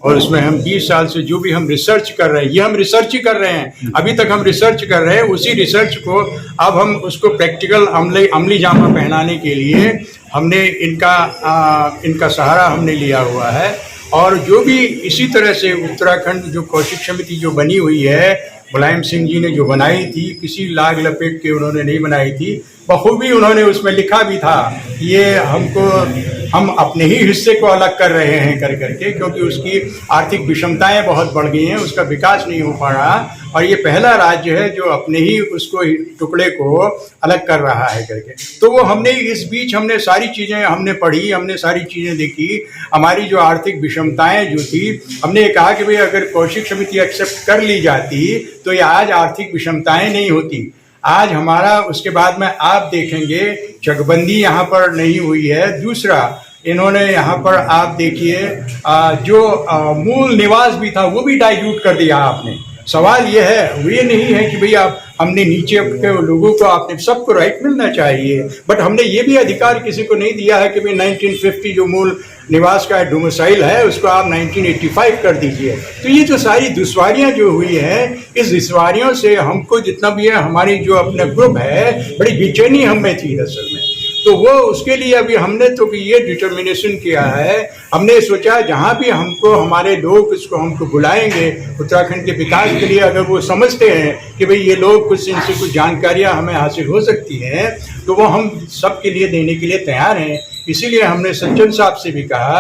और उसमें हम 20 साल से जो भी हम रिसर्च कर रहे हैं, ये हम रिसर्च ही कर रहे हैं, अभी तक हम रिसर्च कर रहे हैं। उसी रिसर्च को अब हम उसको प्रैक्टिकल अमली जामा पहनाने के लिए हमने इनका सहारा हमने लिया हुआ है। और जो भी इसी तरह से उत्तराखंड जो कौशिक समिति जो बनी हुई है, मुलायम सिंह जी ने जो बनाई थी, किसी लाग लपेट के उन्होंने नहीं बनाई थी, बखूबी उन्होंने उसमें लिखा भी था ये हम अपने ही हिस्से को अलग कर रहे हैं करके, क्योंकि उसकी आर्थिक विषमताएं बहुत बढ़ गई हैं, उसका विकास नहीं हो पा रहा, और ये पहला राज्य है जो अपने ही उसको टुकड़े को अलग कर रहा है करके। तो वो हमने इस बीच हमने सारी चीज़ें हमने पढ़ी, हमने सारी चीज़ें देखी, हमारी जो आर्थिक विषमताएं जो थी, हमने कहा कि भाई अगर कौशिक समिति एक्सेप्ट कर ली जाती तो ये आज आर्थिक विषमताएं नहीं होती। आज हमारा उसके बाद में आप देखेंगे चकबंदी यहाँ पर नहीं हुई है। दूसरा, इन्होंने यहाँ पर आप देखिए जो मूल निवास भी था वो भी डाइल्यूट कर दिया आपने। सवाल ये है, वो ये नहीं है कि भाई आप हमने नीचे के लोगों को, आपने सबको राइट मिलना चाहिए, बट हमने ये भी अधिकार किसी को नहीं दिया है कि भाई 1950 जो मूल निवास का डोमिसाइल है उसको आप 1985 कर दीजिए। तो ये जो सारी दुश्वारियां जो हुई है, इस दुश्वारियों से हमको जितना भी है, हमारी जो अपना ग्रुप है, बड़ी बेचैनी हमें थी असल में। तो वो उसके लिए अभी हमने तो ये डिटर्मिनेशन किया है, हमने सोचा जहाँ भी हमको हमारे लोग इसको हमको बुलाएंगे उत्तराखंड के विकास के लिए, अगर वो समझते हैं कि भाई ये लोग कुछ इनसे कुछ जानकारियाँ हमें हासिल हो सकती हैं, तो वो हम सब के लिए देने के लिए तैयार हैं। इसीलिए हमने सज्जन साहब से भी कहा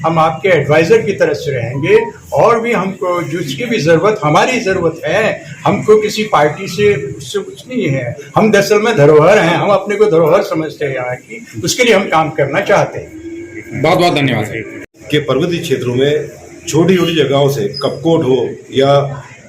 हम आपके एडवाइज़र की तरफ से रहेंगे, और भी हमको जिसकी भी ज़रूरत, हमारी ज़रूरत है, हमको किसी पार्टी से उससे कुछ नहीं है। हम दरअसल में धरोहर हैं, हम अपने को धरोहर समझते हैं यहाँ की, उसके लिए हम काम करना चाहते हैं। बहुत बहुत धन्यवाद। के पर्वतीय क्षेत्रों में छोटी छोटी जगहों से कपकोट हो या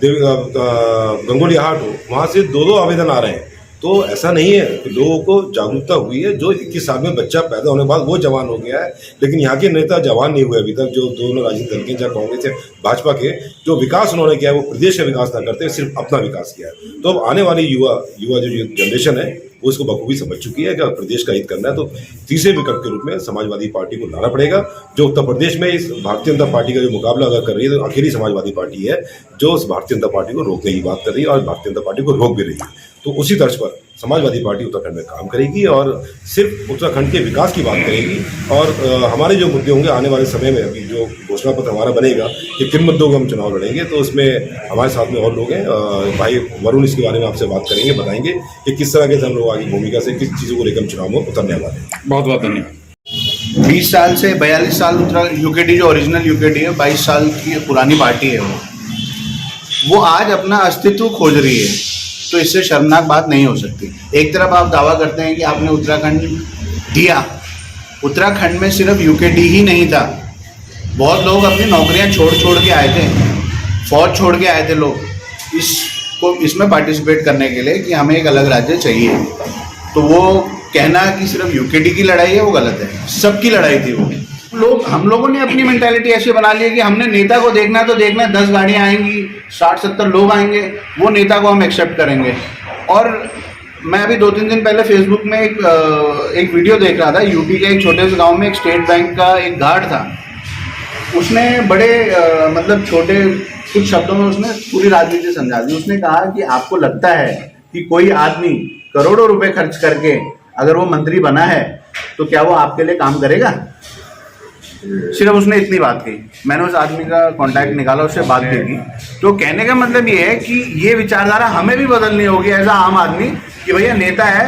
गंगोली हाट हो, वहाँ से दो आवेदन आ रहे हैं। तो ऐसा नहीं है कि लोगों को जागरूकता हुई है। जो 21 साल में बच्चा पैदा होने के बाद वो जवान हो गया है, लेकिन यहाँ के नेता जवान नहीं हुए अभी तक। जो दोनों राजनीतिक दल के, चाहे कांग्रेस या भाजपा के, जो विकास उन्होंने किया है वो प्रदेश का विकास ना करते, सिर्फ अपना विकास किया है। तो अब आने वाली युवा जो जनरेशन है वो इसको बखूबी समझ चुकी है कि अगर प्रदेश का हित करना है तो तीसरे विकल्प के रूप में समाजवादी पार्टी को लाना पड़ेगा। जो उत्तर प्रदेश में इस भारतीय जनता पार्टी का जो मुकाबला अगर कर रही है, तो अकेली समाजवादी पार्टी है जो उस भारतीय जनता पार्टी को रोकने की बात कर रही है, और भारतीय जनता पार्टी को रोक भी रही है। तो उसी तर्ज पर समाजवादी पार्टी उत्तराखंड में काम करेगी और सिर्फ उत्तराखंड के विकास की बात करेगी। और हमारे जो मुद्दे होंगे आने वाले समय में, अभी जो घोषणा पत्र हमारा बनेगा कि किन मुद्दों को हम चुनाव लड़ेंगे, तो उसमें हमारे साथ में और लोग हैं। भाई वरुण इसके बारे में आपसे बात करेंगे, बताएंगे कि किस तरह के हम लोग आगे भूमिका से किस चीज़ों को लेकर हम चुनाव में उतरने वाले हैं। बहुत बहुत धन्यवाद। 20 साल से 42 साल यूकेडी जो ओरिजिनल यूकेडी है, 22 साल की पुरानी पार्टी है, वो आज अपना अस्तित्व खोज रही है। तो इससे शर्मनाक बात नहीं हो सकती। एक तरफ आप दावा करते हैं कि आपने उत्तराखंड दिया, उत्तराखंड में सिर्फ यूकेडी ही नहीं था, बहुत लोग अपनी नौकरियां छोड़ के आए थे, फौज छोड़ के आए थे लोग इसमें पार्टिसिपेट करने के लिए कि हमें एक अलग राज्य चाहिए। तो वो कहना कि सिर्फ यूकेडी की लड़ाई है वो गलत है, सबकी लड़ाई थी वो। हम लोगों ने अपनी मेंटालिटी ऐसे बना ली है कि हमने नेता को देखना है तो देखना है, 10 गाड़ियाँ आएंगी, 60-70 लोग आएंगे, वो नेता को हम एक्सेप्ट करेंगे। और मैं अभी 2-3 दिन पहले फेसबुक में एक वीडियो देख रहा था। यूपी के एक छोटे से गांव में एक स्टेट बैंक का एक गार्ड था, उसने बड़े मतलब छोटे कुछ शब्दों में उसने पूरी राजनीति समझा दी। उसने कहा कि आपको लगता है कि कोई आदमी करोड़ों रुपए खर्च करके अगर वो मंत्री बना है तो क्या वो आपके लिए काम करेगा? सिर्फ उसने इतनी बात कही। मैंने उस आदमी का कांटेक्ट निकाला, उससे बात भी की। तो कहने का मतलब ये है कि ये विचारधारा हमें भी बदलनी होगी एज आम आदमी कि भैया नेता है,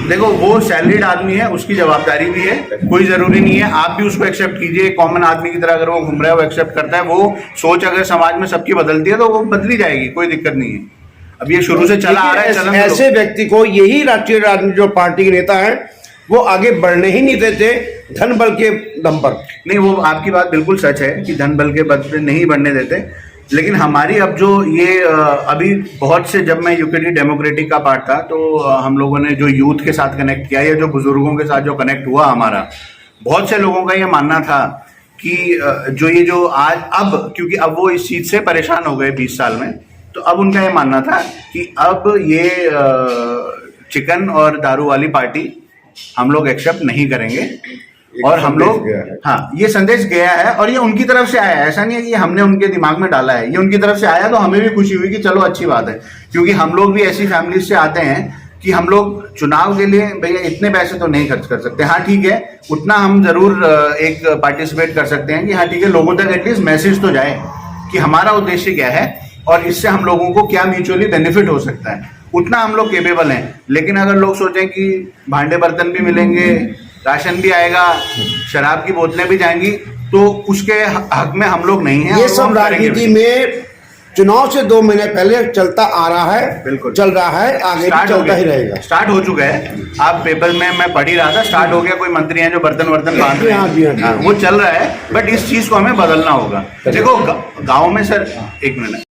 देखो वो सैलरीड आदमी है, उसकी जवाबदारी भी है, कोई ज़रूरी नहीं है आप भी उसको एक्सेप्ट कीजिए। कॉमन आदमी की तरह अगर वो घूम रहा है, वो एक्सेप्ट करता है, वो सोच अगर समाज में सबकी बदलती है तो वो बदली जाएगी, कोई दिक्कत नहीं है। अब ये शुरू से चला आ रहा है चलन। ऐसे व्यक्ति को यही राष्ट्रीय राजनीति जो पार्टी के नेता है वो आगे बढ़ने ही नहीं देते, धन बल के दम पर। नहीं, वो आपकी बात बिल्कुल सच है कि धन बल के बल पे नहीं बढ़ने देते, लेकिन हमारी अब जो ये अभी बहुत से, जब मैं यूकेडी डेमोक्रेटिक का पार्ट था तो हम लोगों ने जो यूथ के साथ कनेक्ट किया या जो बुजुर्गों के साथ जो कनेक्ट हुआ हमारा, बहुत से लोगों का ये मानना था कि जो आज अब, क्योंकि अब वो इस चीज़ से परेशान हो गए 20 साल में, तो अब उनका ये मानना था कि अब ये चिकन और दारू वाली पार्टी हम लोग एक्सेप्ट नहीं करेंगे। एक और हम संदेश लोग गया है। हाँ, ये संदेश गया है और ये उनकी तरफ से आया है। ऐसा नहीं है कि ये हमने उनके दिमाग में डाला है, ये उनकी तरफ से आया, तो हमें भी खुशी हुई कि चलो अच्छी बात है, क्योंकि हम लोग भी ऐसी फैमिलीज से आते हैं कि हम लोग चुनाव के लिए भैया इतने पैसे तो नहीं खर्च कर सकते। हाँ ठीक है, उतना हम जरूर एक पार्टिसिपेट कर सकते हैं कि हाँ ठीक है, लोगों तक एटलीस्ट मैसेज तो जाए कि हमारा उद्देश्य क्या है और इससे हम लोगों को क्या म्यूचुअली बेनिफिट हो सकता है, उतना हम लोग केपेबल हैं। लेकिन अगर लोग सोचें कि भांडे बर्तन भी मिलेंगे, राशन भी आएगा, शराब की बोतलें भी जाएंगी, तो उसके हक में हम लोग नहीं हैं। ये और वो सब हम करेंगे राजनीति भी। में चुनाव से 2 महीने पहले चलता आ रहा है, बिल्कुल। चल रहा है, आगे भी स्टार्ट हो चलता गया, ही रहेगा। स्टार्ट हो चुका है। आप पेपर में मैं पढ़ ही रहा था, स्टार्ट हो गया। कोई मंत्री हैं जो बर्तन वर्तन बांध रहे हाँ, जी, हाँ, जी, हैं, हाँ। वो चल रहा है। बट इस चीज को हमें बदलना होगा। देखो गांव में सर, एक मिनट,